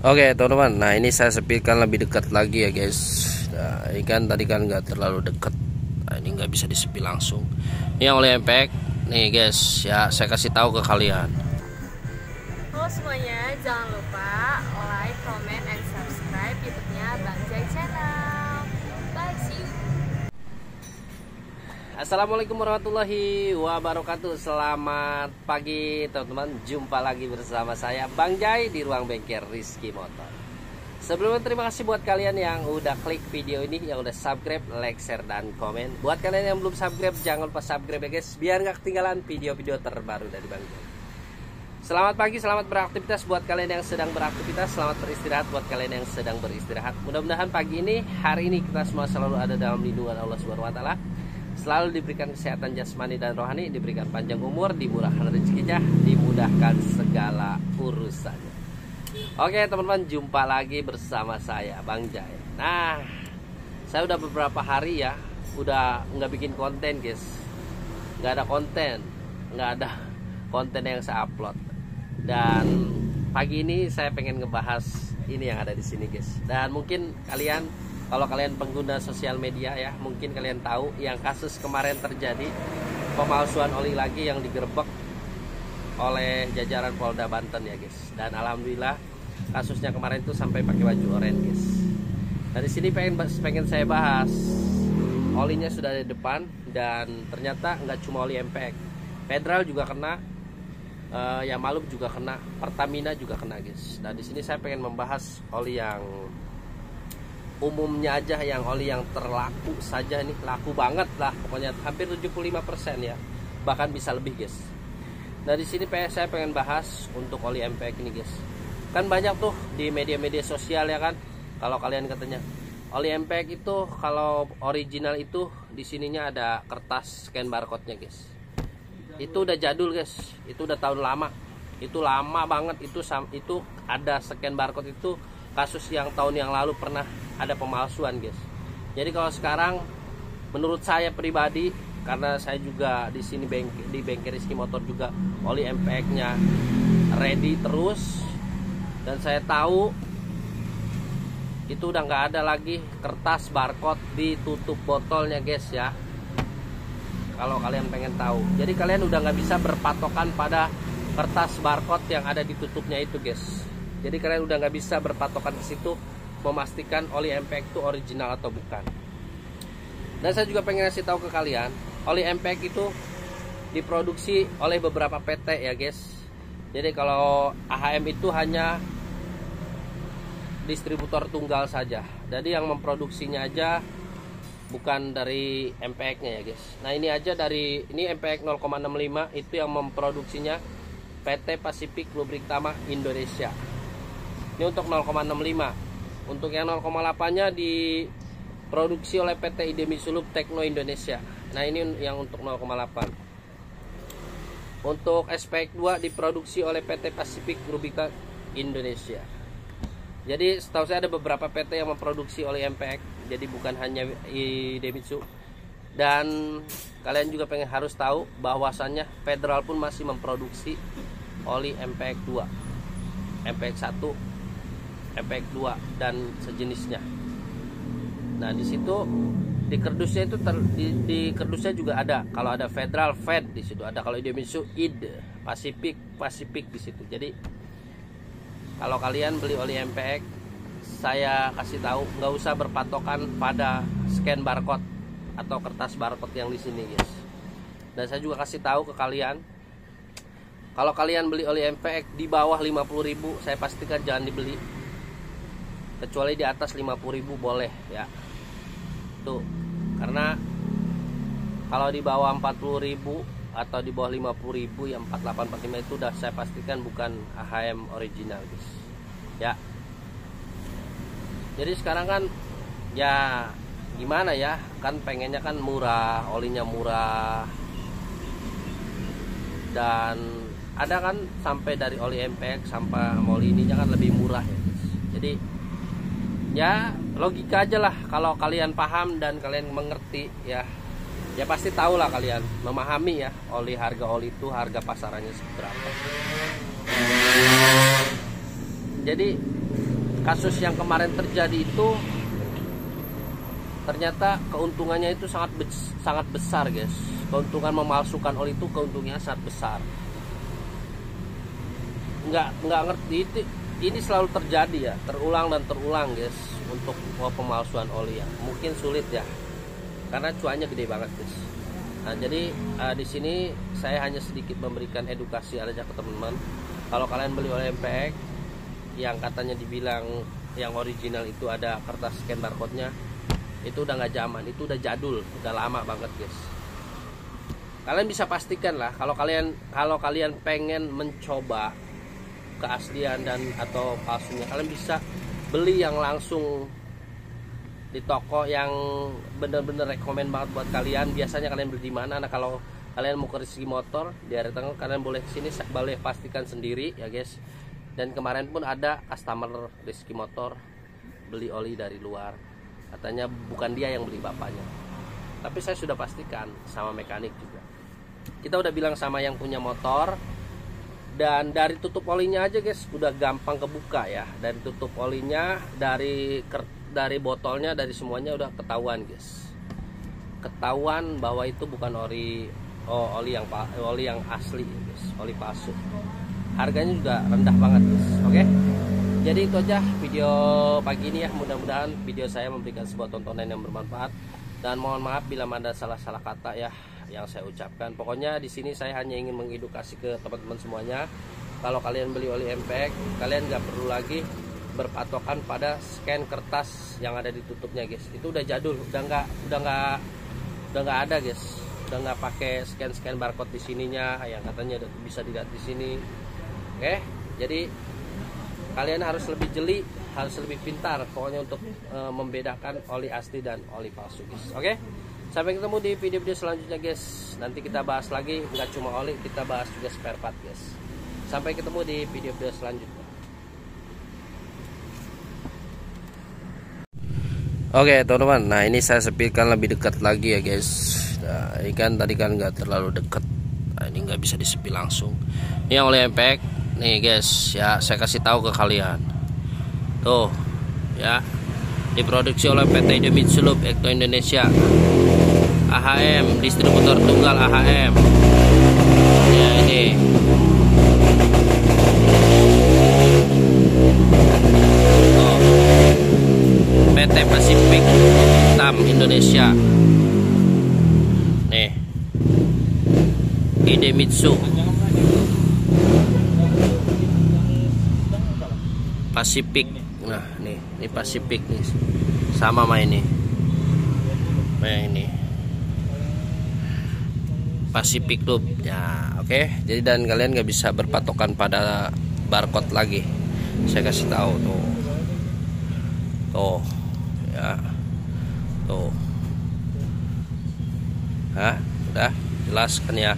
Oke teman-teman, nah ini saya sepikan lebih dekat lagi ya guys. Nah ini kan tadi kan nggak terlalu dekat, nah ini nggak bisa disepi langsung. Ini yang oleh impact nih guys ya, saya kasih tahu ke kalian. Halo semuanya, jangan lupa like, comment, and subscribe YouTube-nya Bang Jai Channel. Bye, see you. Assalamualaikum warahmatullahi wabarakatuh. Selamat pagi teman-teman. Jumpa lagi bersama saya Bang Jai di ruang bengkel Rizky Motor. Sebelumnya terima kasih buat kalian yang udah klik video ini, yang udah subscribe, like, share, dan komen. Buat kalian yang belum subscribe, jangan lupa subscribe ya guys, biar gak ketinggalan video-video terbaru dari Bang Jai. Selamat pagi, selamat beraktivitas buat kalian yang sedang beraktivitas. Selamat beristirahat buat kalian yang sedang beristirahat. Mudah-mudahan pagi ini, hari ini kita semua selalu ada dalam lindungan Allah Subhanahu wa taala. Selalu diberikan kesehatan jasmani dan rohani, diberikan panjang umur, dimurahkan rezekinya, dimudahkan segala urusannya. Oke teman-teman, jumpa lagi bersama saya Bang Jai. Nah, saya udah beberapa hari ya, udah nggak bikin konten guys. Nggak ada konten yang saya upload. Dan pagi ini saya pengen ngebahas ini yang ada di sini guys. Dan mungkin kalian, kalau kalian pengguna sosial media ya, mungkin kalian tahu yang kasus kemarin terjadi pemalsuan oli lagi yang digerebek oleh jajaran Polda Banten ya guys. Dan alhamdulillah kasusnya kemarin itu sampai pakai baju oranye guys. Dari sini pengen saya bahas, olinya sudah di depan dan ternyata nggak cuma oli MPX, Federal juga kena, ya Malub juga kena, Pertamina juga kena guys. Nah di sini saya pengen membahas oli yang umumnya aja, yang oli yang terlaku saja nih, laku banget lah pokoknya, hampir 75% ya, bahkan bisa lebih guys. Nah di sini saya pengen bahas untuk oli MPX ini guys. Kan banyak tuh di media-media sosial ya kan, kalau kalian katanya oli MPX itu kalau original itu di sininya ada kertas scan barcode-nya guys. Itu udah jadul guys, itu udah tahun lama, itu lama banget. Itu ada scan barcode, itu kasus yang tahun yang lalu pernah ada pemalsuan guys. Jadi kalau sekarang menurut saya pribadi, karena saya juga di sini di bengkel Rizky Motor juga oli MPX nya ready terus, dan saya tahu itu udah nggak ada lagi kertas barcode di tutup botolnya guys ya. Kalau kalian pengen tahu, jadi kalian udah nggak bisa berpatokan pada kertas barcode yang ada di tutupnya itu guys. Jadi kalian udah nggak bisa berpatokan ke situ memastikan oli MPX itu original atau bukan. Dan saya juga pengen ngasih tahu ke kalian, oli MPX itu diproduksi oleh beberapa PT ya guys. Jadi kalau AHM itu hanya distributor tunggal saja. Jadi yang memproduksinya aja bukan dari MPX-nya ya guys. Nah ini aja dari ini MPX 0,65 itu yang memproduksinya PT Pacific Lubriktama Indonesia. Ini untuk 0,65. Untuk yang 0,8-nya diproduksi oleh PT Idemitsu Tekno Indonesia. Nah ini yang untuk 0,8. Untuk SPX 2 diproduksi oleh PT Pacific Lubriktama Indonesia. Jadi setahu saya ada beberapa PT yang memproduksi oli MPX, jadi bukan hanya Idemitsu. Dan kalian juga harus tahu bahwasannya Federal pun masih memproduksi oli MPX 2, MPX 1, MPX 2 dan sejenisnya. Nah di situ di kerdusnya itu di kerdusnya juga ada. Kalau ada Federal, Fed di situ ada. Kalau Idemitsu, ID, Pacific di situ. Jadi kalau kalian beli oli MPX, saya kasih tahu nggak usah berpatokan pada scan barcode atau kertas barcode yang di sini guys. Dan saya juga kasih tahu ke kalian, kalau kalian beli oli MPX di bawah 50.000, saya pastikan jangan dibeli. Kecuali di atas 50.000 boleh ya. Tuh, karena kalau di bawah 40.000 atau di bawah 50.000 yang 48 45 itu udah saya pastikan bukan AHM original guys ya. Jadi sekarang kan ya gimana ya, kan pengennya kan murah, olinya murah, dan ada kan sampai dari oli MPX sampai oli ininya kan lebih murah ya guys. Jadi ya logika aja lah, kalau kalian paham dan kalian mengerti ya pasti tahu lah, kalian memahami ya harga oli itu harga pasarannya seberapa. Jadi kasus yang kemarin terjadi itu ternyata keuntungannya itu sangat besar guys. Keuntungan memalsukan oli itu keuntungannya sangat besar. Nggak ngerti itu, ini selalu terjadi ya, terulang dan terulang guys untuk pemalsuan oli ya. Mungkin sulit ya, karena cuannya gede banget guys. Nah jadi di sini saya hanya sedikit memberikan edukasi aja ke teman-teman. Kalau kalian beli oli MPX yang katanya dibilang yang original itu ada kertas scan barcode-nya, itu udah nggak zaman, itu udah jadul, udah lama banget guys. Kalian bisa pastikan lah kalau kalian pengen mencoba keaslian dan atau palsunya, kalian bisa beli yang langsung di toko yang bener-bener rekomen banget buat kalian. Biasanya kalian beli di mana? Nah kalau kalian mau ke Rizky Motor di area Tengah, kalian boleh kesini, boleh pastikan sendiri ya guys. Dan kemarin pun ada customer Rizky Motor beli oli dari luar, katanya bukan dia yang beli, bapaknya. Tapi saya sudah pastikan sama mekanik juga. Kita udah bilang sama yang punya motor, dan dari tutup olinya aja guys udah gampang kebuka ya. Dari tutup olinya, dari botolnya, dari semuanya udah ketahuan guys. Ketahuan bahwa itu bukan oli yang asli guys, oli palsu. Harganya juga rendah banget guys. Oke. Jadi itu aja video pagi ini ya. Mudah-mudahan video saya memberikan sebuah tontonan yang bermanfaat. Dan mohon maaf bila ada salah-salah kata ya yang saya ucapkan. Pokoknya di sini saya hanya ingin mengedukasi ke teman-teman semuanya. Kalau kalian beli oli MPX, kalian nggak perlu lagi berpatokan pada scan kertas yang ada di tutupnya guys. Itu udah jadul, udah nggak ada guys. Udah nggak pakai scan barcode di sininya yang katanya bisa dilihat di sini. Oke, jadi kalian harus lebih jeli, harus lebih pintar pokoknya untuk membedakan oli asli dan oli palsu guys. Oke, sampai ketemu di video-video selanjutnya guys. Nanti kita bahas lagi, nggak cuma oli, kita bahas juga spare part guys. Sampai ketemu di video-video selanjutnya. Oke teman-teman, nah ini saya sepilkan lebih dekat lagi ya guys. Nah ini kan tadi kan nggak terlalu dekat, nah ini nggak bisa disepil langsung. Ini yang oli MPX nih guys ya, saya kasih tahu ke kalian tuh ya, diproduksi oleh PT Idemitsu Loop Ecto Indonesia, AHM, distributor tunggal AHM ya. Ini tuh, PT Pacific Hitam Indonesia nih, Idemitsu Pacific. Nah nih, ini Pacific nih, sama sama ini. Nah ini Pacific Loop ya. Oke, jadi dan kalian nggak bisa berpatokan pada barcode lagi. Saya kasih tahu tuh ya, tuh. Hah, udah jelas kan ya.